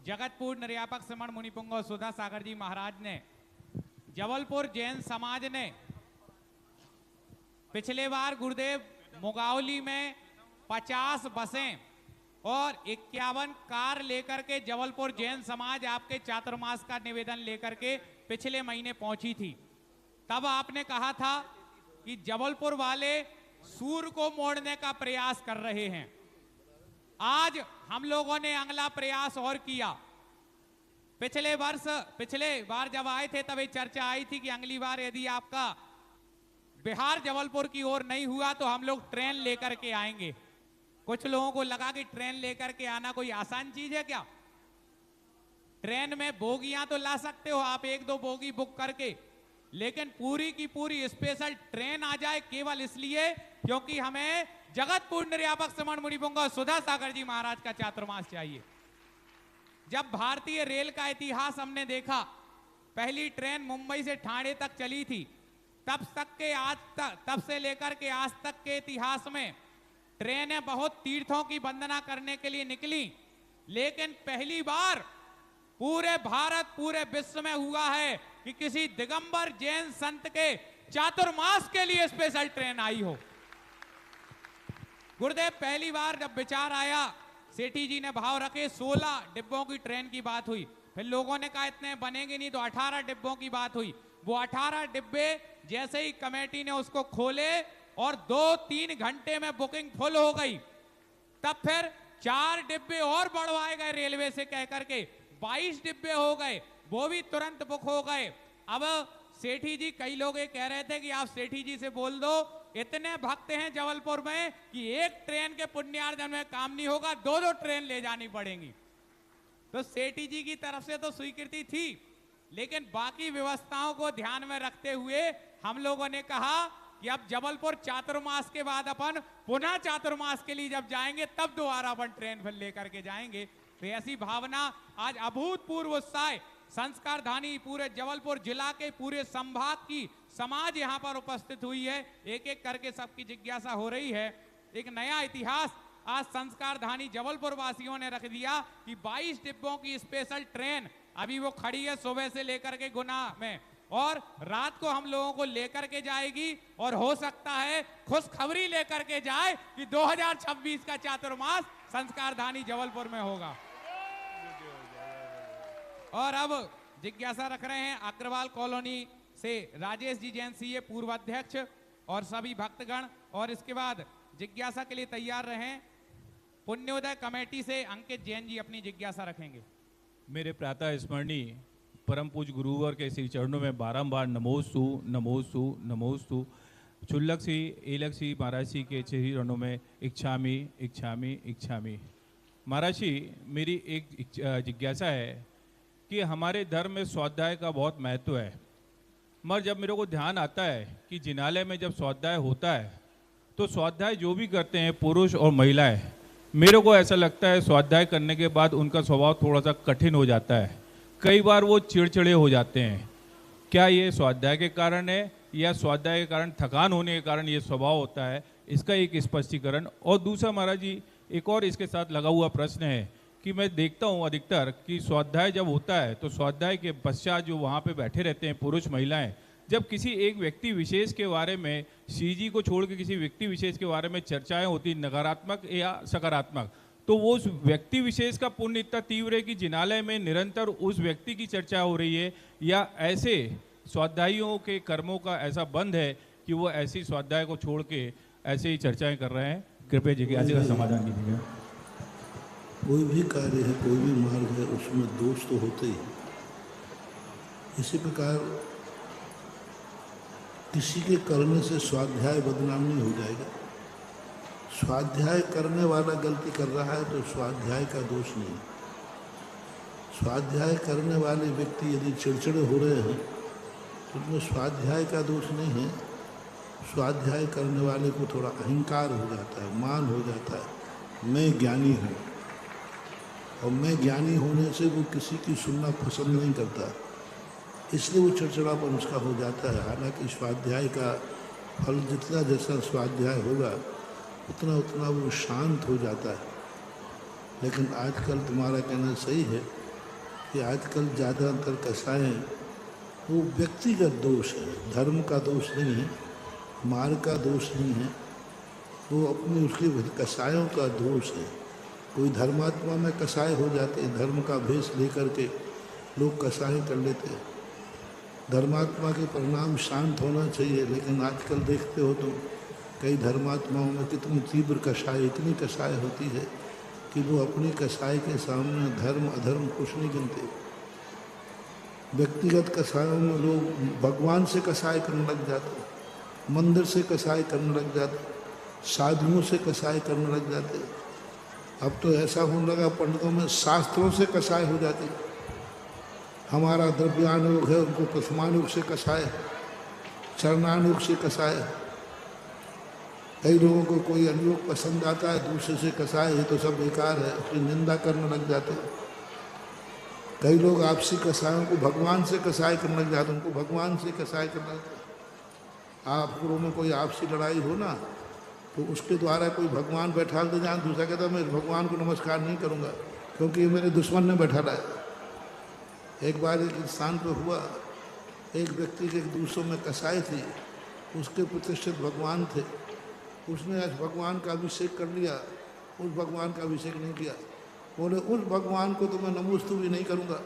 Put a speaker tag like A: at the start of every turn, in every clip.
A: जगतपुर निर्यापक श्रमण मुनिपुंग और सुधा सागर जी महाराज ने जबलपुर जैन समाज ने पिछले बार गुरुदेव मुगावली में 50 बसें और 51 कार लेकर के जबलपुर जैन समाज आपके चातुर्मास का निवेदन लेकर के पिछले महीने पहुंची थी। तब आपने कहा था कि जबलपुर वाले सूर को मोड़ने का प्रयास कर रहे हैं। आज हम लोगों ने अगला प्रयास और किया। पिछले बार जब आए थे तब एक चर्चा आई थी कि अगली बार यदि आपका बिहार जबलपुर की ओर नहीं हुआ तो हम लोग ट्रेन लेकर के आएंगे। कुछ लोगों को लगा कि ट्रेन लेकर के आना कोई आसान चीज है क्या? ट्रेन में बोगियां तो ला सकते हो आप, 1-2 बोगी बुक करके, लेकिन पूरी की पूरी स्पेशल ट्रेन आ जाए केवल इसलिए क्योंकि हमें जगतपुर निर्यापक श्रमण मुनिपुंग और सुधा सागर जी महाराज का चातुर्मास चाहिए। जब भारतीय रेल का इतिहास हमने देखा, पहली ट्रेन मुंबई से ठाणे तक चली थी, तब से लेकर के आज तक के इतिहास में ट्रेनें बहुत तीर्थों की वंदना करने के लिए निकली, लेकिन पहली बार पूरे भारत पूरे विश्व में हुआ है कि किसी दिगंबर जैन संत के चातुर्मास के लिए स्पेशल ट्रेन आई हो। गुरुदेव पहली बार जब विचार आया, सेठी जी ने भाव रखे 16 डिब्बों की ट्रेन की बात हुई, फिर लोगों ने कहा इतने बनेंगे नहीं तो 18 डिब्बों की बात हुई। वो 18 डिब्बे जैसे ही कमेटी ने उसको खोले और 2-3 घंटे में बुकिंग फुल हो गई। तब फिर 4 डिब्बे और बढ़वाए गए रेलवे से कहकर के 22 डिब्बे हो गए, वो भी तुरंत बुक हो गए। अब सेठी जी, कई लोग ये कह रहे थे कि आप सेठी जी से बोल दो, इतने भक्त हैं जबलपुर में कि एक ट्रेन के पुण्यार्जन में काम नहीं होगा, 2-2 ट्रेन ले जानी पड़ेंगी। तो सेठी जी की तरफ से तो स्वीकृति थी, लेकिन बाकी व्यवस्थाओं को ध्यान में रखते हुए हम लोगों ने कहा कि अब जबलपुर चातुर्मास के बाद अपन पुनः चातुर्मास के लिए जब जाएंगे तब दोबारा अपन ट्रेन फिर लेकर के जाएंगे। तो ऐसी भावना, आज अभूतपूर्व उत्साह संस्कार धानी पूरे जबलपुर जिला के पूरे संभाग की समाज यहाँ पर उपस्थित हुई है। एक एक करके सबकी जिज्ञासा हो रही है। एक नया इतिहास आज संस्कार धानी जबलपुर वासियों ने रख दिया कि 22 डिब्बों की स्पेशल ट्रेन अभी वो खड़ी है सुबह से लेकर के गुना में, और रात को हम लोगों को लेकर के जाएगी, और हो सकता है खुशखबरी लेकर के जाए कि 2026 का चातुर्मास संस्कार धानी जबलपुर में होगा। और अब जिज्ञासा रख रहे हैं अग्रवाल कॉलोनी से राजेश जी जैन सीए पूर्व अध्यक्ष और सभी भक्तगण, और इसके बाद जिज्ञासा के लिए तैयार रहें। पुण्योदय कमेटी से अंकित जैन जी अपनी जिज्ञासा रखेंगे।
B: मेरे प्रातः स्मरणीय परम पूज्य गुरुवर के श्री चरणों में बारंबार नमोस्तु नमोस्तु नमोस्तु चुल्लक सी एलक सी महाराज जी के चरणों में इच्छामी इच्छामी इच्छामी। महाराज जी, मेरी एक जिज्ञासा है कि हमारे धर्म में स्वाध्याय का बहुत महत्व है, मगर जब मेरे को ध्यान आता है कि जिनालय में जब स्वाध्याय होता है तो स्वाध्याय जो भी करते हैं पुरुष और महिलाएं, मेरे को ऐसा लगता है स्वाध्याय करने के बाद उनका स्वभाव थोड़ा सा कठिन हो जाता है, कई बार वो चिड़चिड़े हो जाते हैं। क्या ये स्वाध्याय के कारण है या स्वाध्याय के कारण थकान होने के कारण ये स्वभाव होता है? इसका एक स्पष्टीकरण। और दूसरा महाराज जी, एक और इसके साथ लगा हुआ प्रश्न है कि मैं देखता हूँ अधिकतर कि स्वाध्याय जब होता है तो स्वाध्याय के पश्चात जो वहाँ पे बैठे रहते हैं पुरुष महिलाएं, जब किसी एक व्यक्ति विशेष के बारे में, श्री जी को छोड़ के किसी व्यक्ति विशेष के बारे में चर्चाएं होती, नकारात्मक या सकारात्मक, तो वो उस व्यक्ति विशेष का पुण्य इतना तीव्र है कि जिनालय में निरंतर उस व्यक्ति की चर्चा हो रही है, या ऐसे स्वाध्यायियों के कर्मों का ऐसा बंध है कि वो ऐसी स्वाध्याय को छोड़ के ऐसे ही चर्चाएं कर रहे हैं? कृपया जिज्ञासा का समाधान कीजिएगा।
C: कोई भी कार्य है, कोई भी मार्ग है, उसमें दोष तो होते ही। इसी प्रकार किसी के करने से स्वाध्याय बदनाम नहीं हो जाएगा। स्वाध्याय करने वाला गलती कर रहा है तो स्वाध्याय का दोष नहीं। स्वाध्याय करने वाले व्यक्ति यदि चिड़चिड़े हो रहे हैं तो उसमें स्वाध्याय का दोष नहीं है। स्वाध्याय करने वाले को थोड़ा अहंकार हो जाता है, मान हो जाता है, मैं ज्ञानी हूँ, और मैं ज्ञानी होने से वो किसी की सुनना पसंद नहीं करता, इसलिए वो चिड़चिड़ापन उसका हो जाता है। हालांकि स्वाध्याय का फल जितना जैसा स्वाध्याय होगा उतना उतना वो शांत हो जाता है। लेकिन आजकल तुम्हारा कहना सही है कि आजकल ज़्यादातर कसाय वो व्यक्तिगत दोष है, धर्म का दोष नहीं है, मार्ग का दोष नहीं है, वो अपनी उसके कसायों का दोष है। कोई धर्मात्मा में कसाय हो जाते हैं, धर्म का भेष लेकर के लोग कसाय कर लेते हैं। धर्मात्मा के परिणाम शांत होना चाहिए, लेकिन आजकल देखते हो तुम कई धर्मात्माओं में कितनी तीव्र कसाय, इतनी कसाय होती है कि वो अपनी कसाय के सामने धर्म अधर्म कुछ नहीं गिनते। व्यक्तिगत कसायों में लोग भगवान से कसाय करने लग जाते, मंदिर से कसाय करने लग जाते, साधुओं से कसाय करने लग जाते। अब तो ऐसा होने लगा पंडितों में शास्त्रों से कसाय हो जाती। हमारा द्रव्यानुयोग है, उनको प्रथमानुयोग से कसाय, चरणानुयोग से कसाय। कई लोगों को कोई अनुयोग पसंद आता है, दूसरे से कसाय, ये तो सब बेकार है, उसकी निंदा करने लग जाते हैं। कई लोग आपसी कसायों को भगवान से कसाय करने लग जाते हैं, उनको भगवान से कसाय करने लगते हैं। आप लोगों में कोई आपसी लड़ाई हो ना, तो उसके द्वारा कोई भगवान बैठा दे जाए, दूसरा कहता मैं भगवान को नमस्कार नहीं करूँगा क्योंकि ये मेरे दुश्मन ने बैठा रहा है। एक बार एक स्थान पर हुआ, एक व्यक्ति के दूसरों में कसाई थी, उसके प्रतिष्ठित भगवान थे, उसने आज भगवान का अभिषेक कर लिया, उस भगवान का अभिषेक नहीं किया। बोले उस भगवान को तो मैं नमोस्तु भी नहीं करूँगा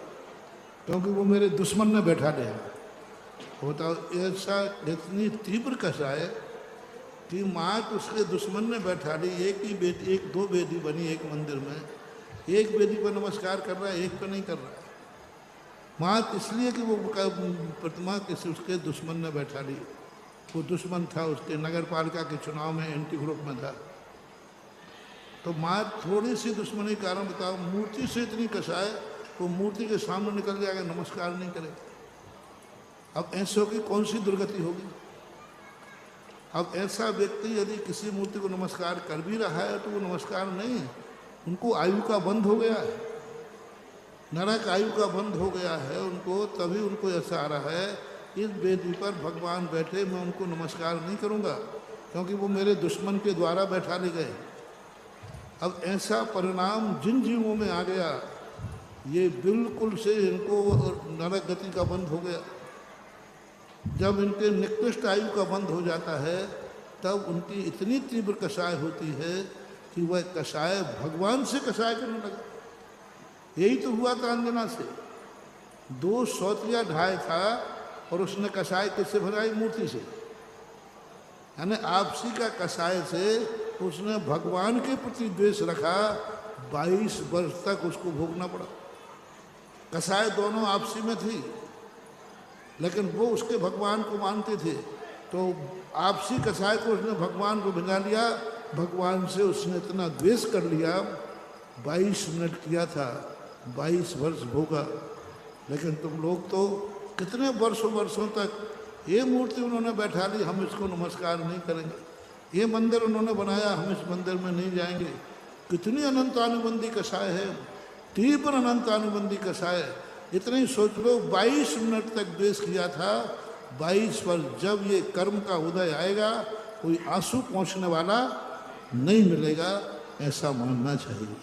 C: क्योंकि वो मेरे दुश्मन में बैठा रहे। बताओ, ऐसा इतनी तीव्र कसाय कि माँ उसके दुश्मन ने बैठा ली। एक ही बेटी, एक दो बेटी बनी एक मंदिर में, एक बेटी पर नमस्कार कर रहा है, एक पर नहीं कर रहा है। माँ इसलिए कि वो प्रतिमा किसी उसके दुश्मन ने बैठा ली। वो दुश्मन था उसके नगर पालिका के चुनाव में एंटी ग्रुप में था। तो माँ थोड़ी सी दुश्मनी के कारण बताओ, मूर्ति से इतनी कसाय, वो मूर्ति के सामने निकल जाएगा, नमस्कार नहीं करे। अब ऐसों की कौन सी दुर्गति होगी। अब ऐसा व्यक्ति यदि किसी मूर्ति को नमस्कार कर भी रहा है तो वो नमस्कार नहीं है, उनको आयु का बंध हो गया है, नरक आयु का बंध हो गया है उनको। तभी उनको ऐसा आ रहा है, इस वेदी पर भगवान बैठे, मैं उनको नमस्कार नहीं करूँगा क्योंकि वो मेरे दुश्मन के द्वारा बैठा ले गए। अब ऐसा परिणाम जिन जीवों में आ गया, ये बिल्कुल से इनको नरक गति का बंध हो गया। जब इनके निकृष्ट आयु का बंद हो जाता है, तब उनकी इतनी तीव्र कसाय होती है कि वह कसाय भगवान से कसाय करने लगा। यही तो हुआ था अंजना से। 2 सौतिया ढाई था और उसने कसाय किससे भराई? मूर्ति से। यानी आपसी का कसाय से उसने भगवान के प्रति द्वेष रखा, 22 वर्ष तक उसको भोगना पड़ा। कसाय दोनों आपसी में थी, लेकिन वो उसके भगवान को मानते थे, तो आपसी कसाय को उसने भगवान को भिजा लिया। भगवान से उसने इतना द्वेष कर लिया, 22 मिनट किया था, 22 वर्ष भोगा। लेकिन तुम लोग तो कितने वर्षों तक ये मूर्ति उन्होंने बैठा ली, हम इसको नमस्कार नहीं करेंगे। ये मंदिर उन्होंने बनाया, हम इस मंदिर में नहीं जाएंगे। कितनी अनंतानुबंधी कसाय है, तीव्र अनंतानुबंधी कसाय। इतना ही सोच लो, 22 मिनट तक द्वेष किया था। 22 वर्ष जब ये कर्म का उदय आएगा, कोई आंसू पहुँचने वाला नहीं मिलेगा, ऐसा मानना चाहिए।